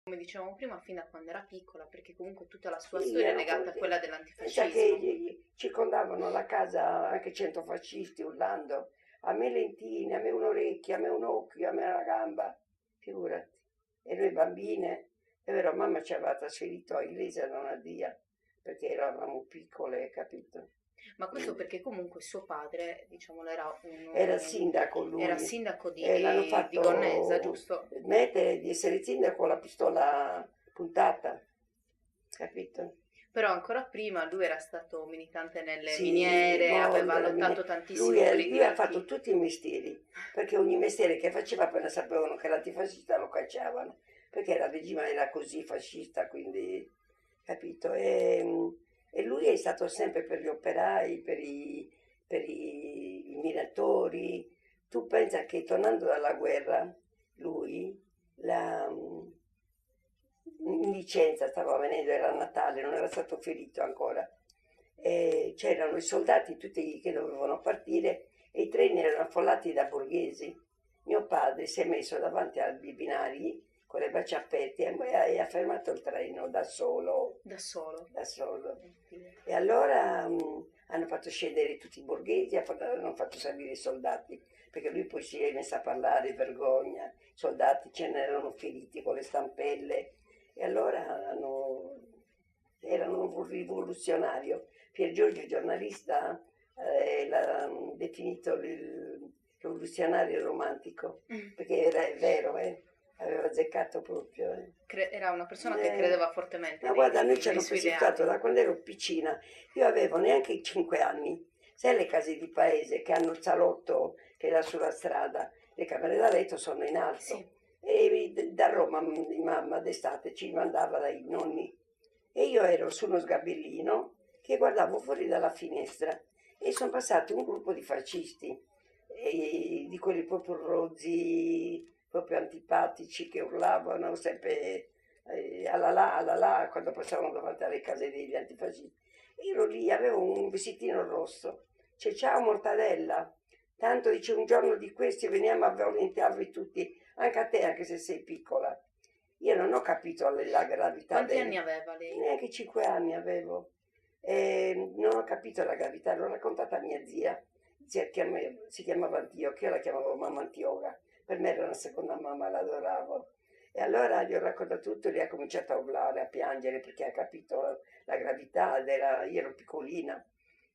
come dicevamo prima, fin da quando era piccola, perché comunque tutta la sua Sì, storia è erano legata a così. quella Pensa dell'antifascismo. che circondavano la casa anche centrofascisti urlando a me lentine, a me un orecchio, a me un occhio, a me una gamba, figurati. E noi bambine, è vero, mamma ci aveva trasferito a Ilese da una zia, perché eravamo piccole, capito? Ma questo perché comunque suo padre, diciamolo, Era sindaco era lui, sindaco l'hanno di Gonnesa, fatto giusto? mettere di essere sindaco con la pistola puntata, capito? Però ancora prima lui era stato militante nelle Sì, miniere, aveva mondo, lottato lui, tantissimo per i lui ha fatto diritti. tutti i mestieri, perché ogni mestiere che faceva appena sapevano che l'antifascista lo cacciavano, perché il regime era così fascista, quindi, capito? E lui è stato sempre per gli operai, per i minatori. Tu pensa che tornando dalla guerra, lui, la, in licenza stava venendo, era Natale, non era stato ferito ancora. E c'erano i soldati tutti che dovevano partire e i treni erano affollati da borghesi. Mio padre si è messo davanti ai binari con le braccia aperte e ha fermato il treno da solo, Da solo. da solo. Oddio. E allora hanno fatto scendere tutti i borghesi, hanno fatto salire i soldati, perché lui poi si è messo a parlare, vergogna, i soldati ce n'erano feriti con le stampelle, e allora erano un rivoluzionario. Pier Giorgio, il giornalista, l'ha definito il rivoluzionario romantico, Mm. perché era, è vero, aveva azzeccato proprio. Era una persona che Eh, credeva fortemente ma guarda, noi ci nei hanno suoi persegutato ideali. da quando ero piccina. Io avevo neanche 5 anni. Sai le case di paese che hanno il salotto che era sulla strada? Le camere da letto sono in alto. Sì. E da Roma mamma d'estate ci mandava dai nonni. E io ero su uno sgabellino che guardavo fuori dalla finestra e sono passati un gruppo di fascisti, di quelli proprio rozzi, proprio antipatici che urlavano sempre alla là, quando passavano davanti alle case degli antifascisti. Ero lì, avevo un vestitino rosso. C'è ciao mortadella, tanto dice un giorno di questi veniamo a violentarvi tutti, anche a te, anche se sei piccola. Io non ho capito la gravità Quanti anni aveva lei? neanche 5 anni avevo. Non ho capito la gravità, l'ho raccontata a mia zia. Si chiamava Antiochia, io la chiamavo mamma Antioga. Per me era una seconda mamma, l'adoravo. E allora gli ho raccontato tutto e lei ha cominciato a urlare, a piangere perché ha capito la gravità, io ero piccolina,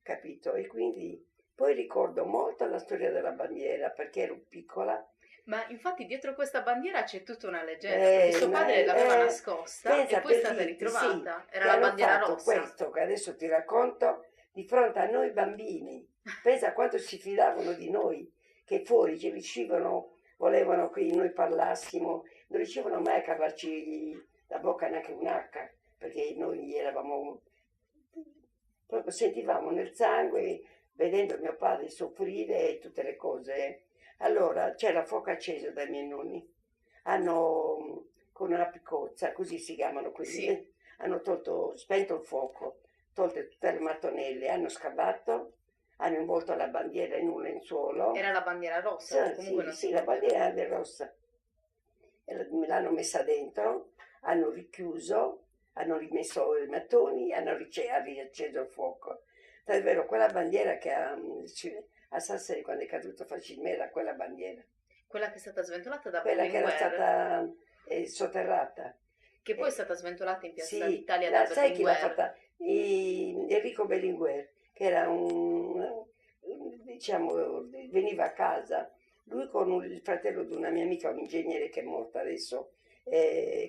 capito? E quindi poi ricordo molto la storia della bandiera perché ero piccola. Ma infatti dietro questa bandiera c'è tutta una leggenda, perché suo Ma, padre l'aveva nascosta e pensa poi è per stata dirti, sì, ritrovata. Era che la hanno bandiera fatto rossa. questo che adesso ti racconto di fronte a noi bambini. Pensa a quanto si fidavano di noi, che fuori ci riuscivano, volevano che noi parlassimo, non riuscivano mai a cavarci la bocca neanche un H, perché noi eravamo, proprio sentivamo nel sangue, vedendo mio padre soffrire e tutte le cose. Allora c'era fuoco acceso dai miei nonni, hanno con una piccozza, così si chiamano quelli, Sì, hanno spento il fuoco, tolte tutte le mattonelle, hanno scavato, hanno involto la bandiera in un lenzuolo. era la bandiera rossa, Sì, che comunque sì, non si sì, la poteva. bandiera era rossa. Me l'hanno messa dentro, hanno richiuso, hanno rimesso i mattoni, hanno riacceso il fuoco. È vero, quella bandiera che a Sassari quando è caduto Facilme era quella bandiera, Quella che è stata sventolata da quella che era Berlinguer, stata sotterrata. che poi è Eh, stata sventolata in Piazza sì, d'Italia da sai chi l'ha Berlinguer. fatta? Enrico Berlinguer, che era diciamo, veniva a casa, lui con il fratello di una mia amica, un ingegnere che è morta adesso,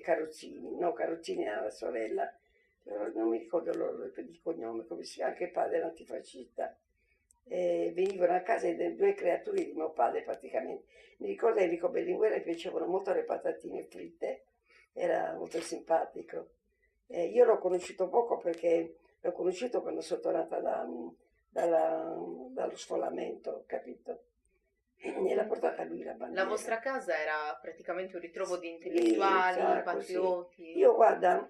Carozzini, no, Carozzini era la sorella, però non mi ricordo loro il cognome, come si chiama, anche il padre era antifascista. Venivano a casa le due creature di mio padre praticamente. Mi ricordo Enrico Berlinguer le piacevano molto le patatine fritte, era molto simpatico. Io l'ho conosciuto poco perché l'ho conosciuto quando sono tornata dalla- dallo sfollamento, capito? E l'ha portata lui la La bandiera. vostra casa era praticamente un ritrovo di Sì, intellettuali, sa, così. patrioti. Io guarda,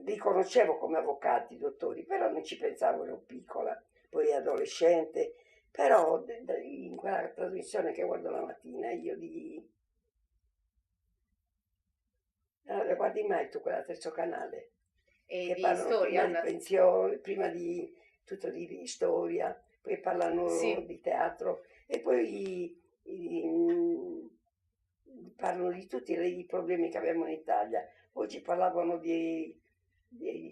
li conoscevo come avvocati, dottori, però non ci pensavo, ero piccola, poi adolescente, però in quella trasmissione che guardo la mattina io di Non la guardi mai tu quella terzo canale? E Che di parlano prima storia? di pensione, prima di tutto di storia, poi parlano Sì, di teatro e poi parlano di tutti i problemi che abbiamo in Italia. Oggi parlavano di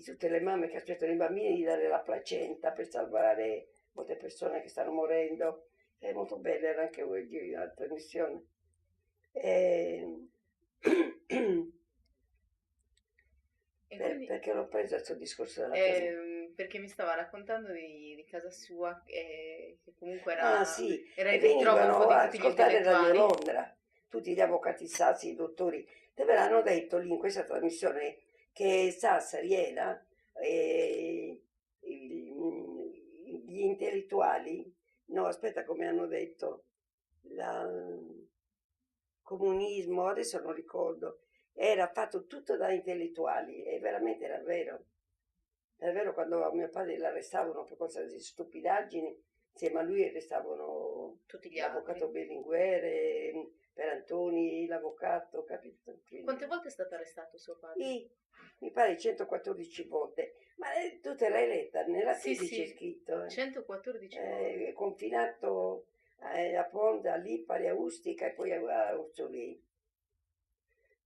tutte le mamme che aspettano i bambini di dare la placenta per salvare molte persone che stanno morendo. È molto bella, era anche oggi la trasmissione. E- e quindi perché l'ho preso questo discorso della casa? perché mi stava raccontando di casa sua, che comunque Ah sì, era e il ritrovo un po' venivano di a tutti gli ascoltare Radio intellettuali. Londra, tutti gli avvocati Sassi, i dottori, dove l'hanno detto lì in questa trasmissione che Sassari era gli intellettuali, no aspetta come hanno detto, il comunismo, adesso non ricordo, era fatto tutto da intellettuali e veramente era vero. È vero quando a mio padre l'arrestavano per qualsiasi stupidaggine, insieme a lui arrestavano Tutti gli l'avvocato altri. Berlinguer, per Antoni, l'avvocato, capito? Quante Quindi, volte è stato arrestato suo padre? sì, mi pare 114 volte, ma tu te l'hai letta, nella Sì, tesi c'è sì, scritto, 114 volte. confinato a Ponza, a Lipari, a Ustica e poi a Urzolei.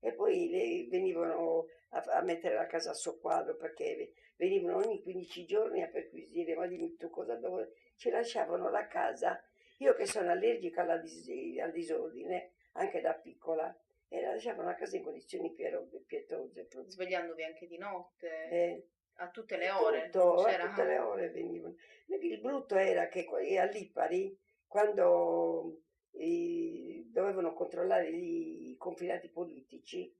E poi venivano a mettere la casa a soqquadro perché venivano ogni 15 giorni a perquisire, ma dimmi tu cosa dove ci lasciavano la casa. Io che sono allergica al disordine, anche da piccola, e la lasciavano la casa in condizioni pietose proprio. Svegliandovi anche di notte, Eh, a tutte le ore, non tutto, a tutte c'era... le ore venivano. Il brutto era che a Lipari, quando dovevano controllare i confinati politici,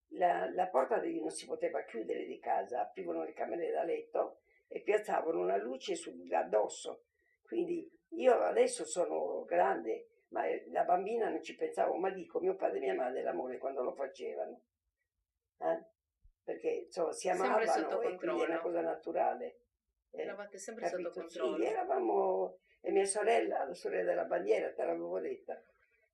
la porta non si poteva chiudere di casa, aprivano le camere da letto e piazzavano una luce addosso. Quindi io adesso sono grande, ma da bambina non ci pensavo, ma dico mio padre e mia madre l'amore quando lo facevano. Eh? Perché insomma si Sempre amavano sotto e quindi è una controllo. cosa naturale. Eravate sempre sotto Capito? Sì, controllo eravamo, e mia sorella, la sorella della bandiera, te l'avevo detta.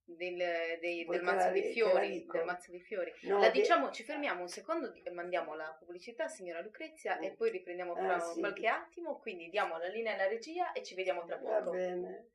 del Vuoi mazzo di che la fiori, del dico? mazzo di fiori. La No, diciamo, ci fermiamo un secondo e mandiamo la pubblicità, signora Lucrezia, e poi riprendiamo ah fra sì, qualche attimo, quindi diamo la linea alla regia e ci vediamo tra va poco. bene.